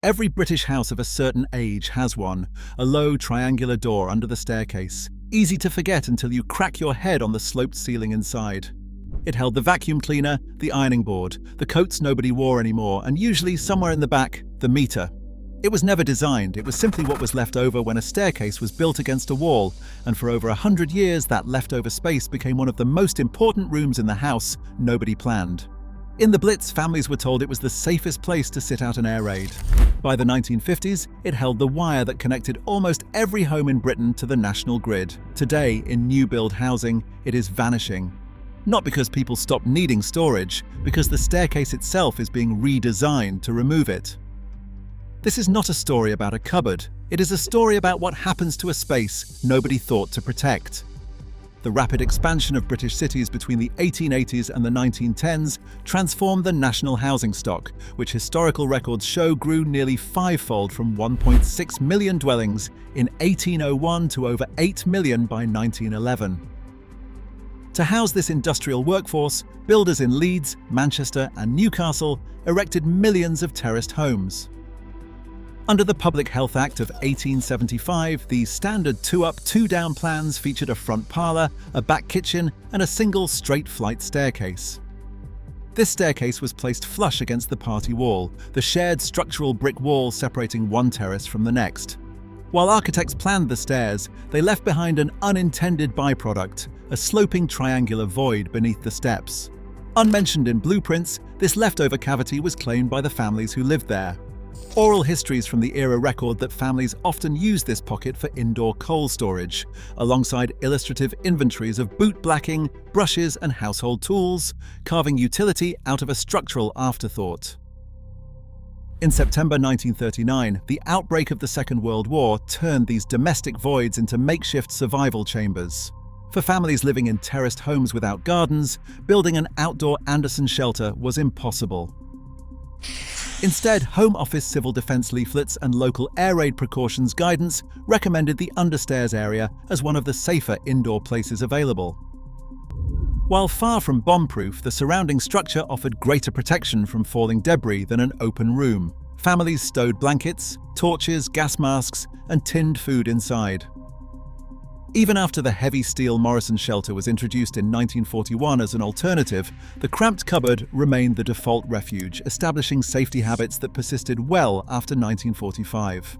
Every British house of a certain age has one, a low triangular door under the staircase, easy to forget until you crack your head on the sloped ceiling inside. It held the vacuum cleaner, the ironing board, the coats nobody wore anymore, and usually somewhere in the back, the meter. It was never designed, it was simply what was left over when a staircase was built against a wall, and for over 100 years that leftover space became one of the most important rooms in the house nobody planned. In the Blitz, families were told it was the safest place to sit out an air raid. By the 1950s, it held the wire that connected almost every home in Britain to the national grid. Today, in new-build housing, it is vanishing. Not because people stopped needing storage, because the staircase itself is being redesigned to remove it. This is not a story about a cupboard. It is a story about what happens to a space nobody thought to protect. The rapid expansion of British cities between the 1880s and the 1910s transformed the national housing stock, which historical records show grew nearly fivefold from 1.6 million dwellings in 1801 to over 8 million by 1911. To house this industrial workforce, builders in Leeds, Manchester and Newcastle erected millions of terraced homes. Under the Public Health Act of 1875, these standard two-up, two-down plans featured a front parlour, a back kitchen and a single straight-flight staircase. This staircase was placed flush against the party wall, the shared structural brick wall separating one terrace from the next. While architects planned the stairs, they left behind an unintended byproduct, a sloping triangular void beneath the steps. Unmentioned in blueprints, this leftover cavity was claimed by the families who lived there. Oral histories from the era record that families often used this pocket for indoor coal storage, alongside illustrative inventories of boot blacking, brushes and household tools, carving utility out of a structural afterthought. In September 1939, the outbreak of the Second World War turned these domestic voids into makeshift survival chambers. For families living in terraced homes without gardens, building an outdoor Anderson shelter was impossible. Instead, Home Office civil defence leaflets and local air raid precautions guidance recommended the understairs area as one of the safer indoor places available. While far from bomb-proof, the surrounding structure offered greater protection from falling debris than an open room. Families stowed blankets, torches, gas masks, and tinned food inside. Even after the heavy steel Morrison shelter was introduced in 1941 as an alternative, the cramped cupboard remained the default refuge, establishing safety habits that persisted well after 1945.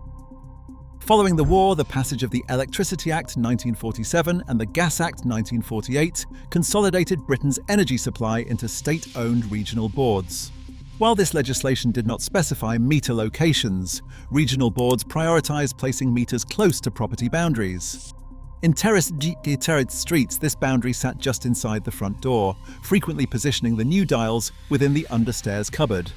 Following the war, the passage of the Electricity Act 1947 and the Gas Act 1948 consolidated Britain's energy supply into state-owned regional boards. While this legislation did not specify meter locations, regional boards prioritised placing meters close to property boundaries. In terraced streets, this boundary sat just inside the front door, frequently positioning the new dials within the understairs cupboard.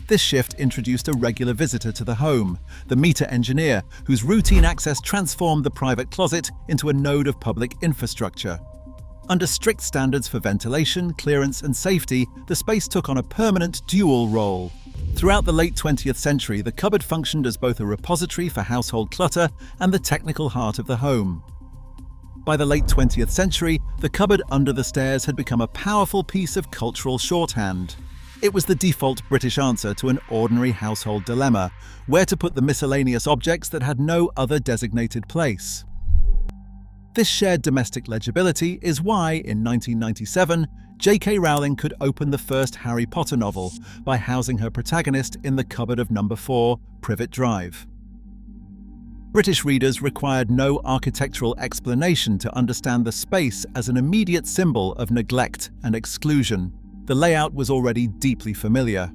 This shift introduced a regular visitor to the home, the meter engineer, whose routine access transformed the private closet into a node of public infrastructure. Under strict standards for ventilation, clearance and safety, the space took on a permanent dual role. Throughout the late 20th century, the cupboard functioned as both a repository for household clutter and the technical heart of the home. By the late 20th century, the cupboard under the stairs had become a powerful piece of cultural shorthand. It was the default British answer to an ordinary household dilemma: where to put the miscellaneous objects that had no other designated place. This shared domestic legibility is why, in 1997, J.K. Rowling could open the first Harry Potter novel by housing her protagonist in the cupboard of number 4, Privet Drive. British readers required no architectural explanation to understand the space as an immediate symbol of neglect and exclusion. The layout was already deeply familiar.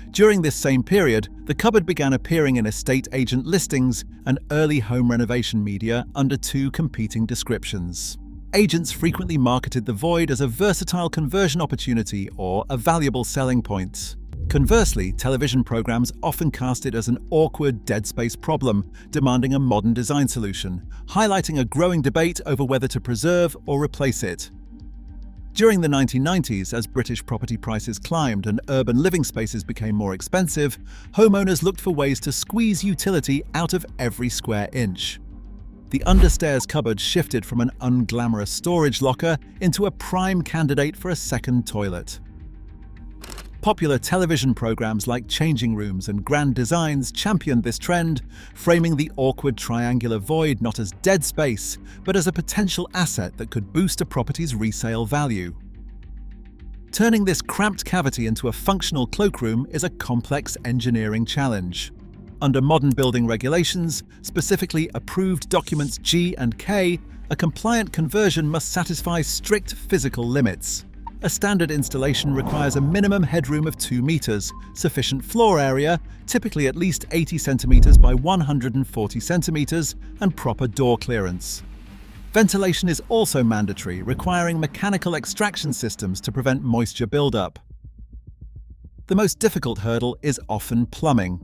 During this same period, the cupboard began appearing in estate agent listings and early home renovation media under two competing descriptions. Agents frequently marketed the void as a versatile conversion opportunity or a valuable selling point. Conversely, television programs often cast it as an awkward dead space problem, demanding a modern design solution, highlighting a growing debate over whether to preserve or replace it. During the 1990s, as British property prices climbed and urban living spaces became more expensive, homeowners looked for ways to squeeze utility out of every square inch. The understairs cupboard shifted from an unglamorous storage locker into a prime candidate for a second toilet. Popular television programs like Changing Rooms and Grand Designs championed this trend, framing the awkward triangular void not as dead space, but as a potential asset that could boost a property's resale value. Turning this cramped cavity into a functional cloakroom is a complex engineering challenge. Under modern building regulations, specifically approved documents G and K, a compliant conversion must satisfy strict physical limits. A standard installation requires a minimum headroom of 2 meters, sufficient floor area, typically at least 80 centimeters by 140 centimeters, and proper door clearance. Ventilation is also mandatory, requiring mechanical extraction systems to prevent moisture buildup. The most difficult hurdle is often plumbing.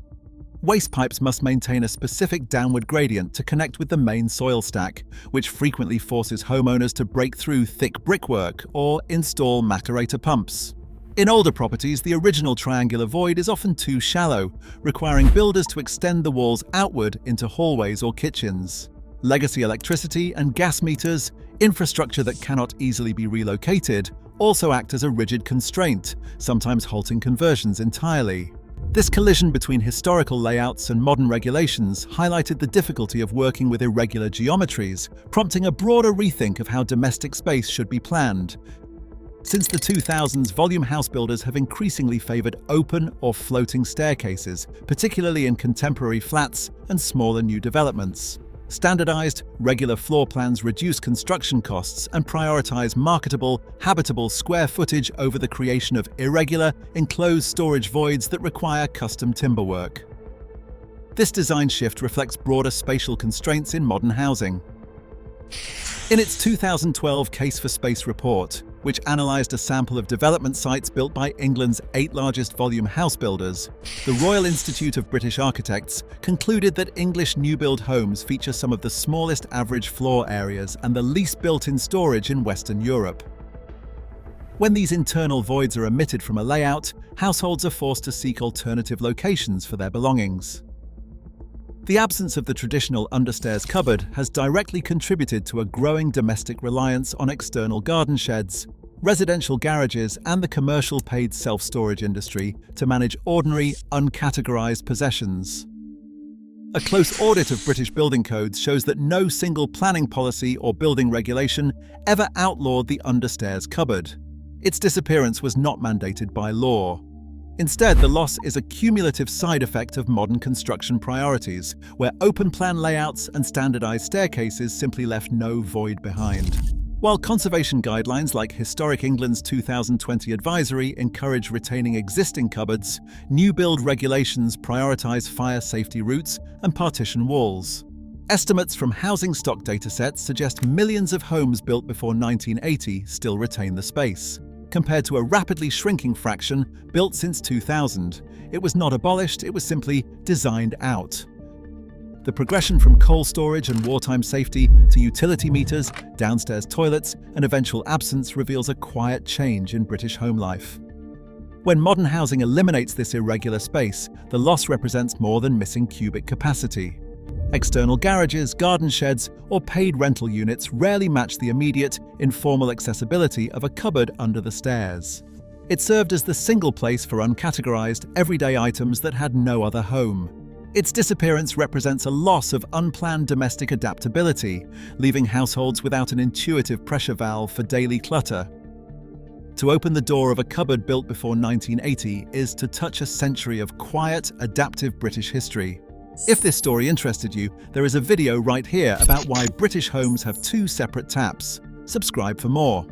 Waste pipes must maintain a specific downward gradient to connect with the main soil stack, which frequently forces homeowners to break through thick brickwork or install macerator pumps. In older properties, the original triangular void is often too shallow, requiring builders to extend the walls outward into hallways or kitchens. Legacy electricity and gas meters, infrastructure that cannot easily be relocated, also act as a rigid constraint, sometimes halting conversions entirely. This collision between historical layouts and modern regulations highlighted the difficulty of working with irregular geometries, prompting a broader rethink of how domestic space should be planned. Since the 2000s, volume house builders have increasingly favored open or floating staircases, particularly in contemporary flats and smaller new developments. Standardized, regular floor plans reduce construction costs and prioritize marketable, habitable square footage over the creation of irregular, enclosed storage voids that require custom timberwork. This design shift reflects broader spatial constraints in modern housing. In its 2012 Case for Space report, which analysed a sample of development sites built by England's 8 largest volume house builders, the Royal Institute of British Architects concluded that English new-build homes feature some of the smallest average floor areas and the least built-in storage in Western Europe. When these internal voids are omitted from a layout, households are forced to seek alternative locations for their belongings. The absence of the traditional understairs cupboard has directly contributed to a growing domestic reliance on external garden sheds, residential garages, and the commercial paid self-storage industry to manage ordinary, uncategorized possessions. A close audit of British building codes shows that no single planning policy or building regulation ever outlawed the understairs cupboard. Its disappearance was not mandated by law. Instead, the loss is a cumulative side effect of modern construction priorities, where open-plan layouts and standardized staircases simply left no void behind. While conservation guidelines like Historic England's 2020 advisory encourage retaining existing cupboards, new build regulations prioritize fire safety routes and partition walls. Estimates from housing stock datasets suggest millions of homes built before 1980 still retain the space, compared to a rapidly shrinking fraction built since 2000. It was not abolished, it was simply designed out. The progression from coal storage and wartime safety to utility meters, downstairs toilets, and eventual absence reveals a quiet change in British home life. When modern housing eliminates this irregular space, the loss represents more than missing cubic capacity. External garages, garden sheds, or paid rental units rarely match the immediate, informal accessibility of a cupboard under the stairs. It served as the single place for uncategorized, everyday items that had no other home. Its disappearance represents a loss of unplanned domestic adaptability, leaving households without an intuitive pressure valve for daily clutter. To open the door of a cupboard built before 1980 is to touch a century of quiet, adaptive British history. If this story interested you, there is a video right here about why British homes have 2 separate taps. Subscribe for more.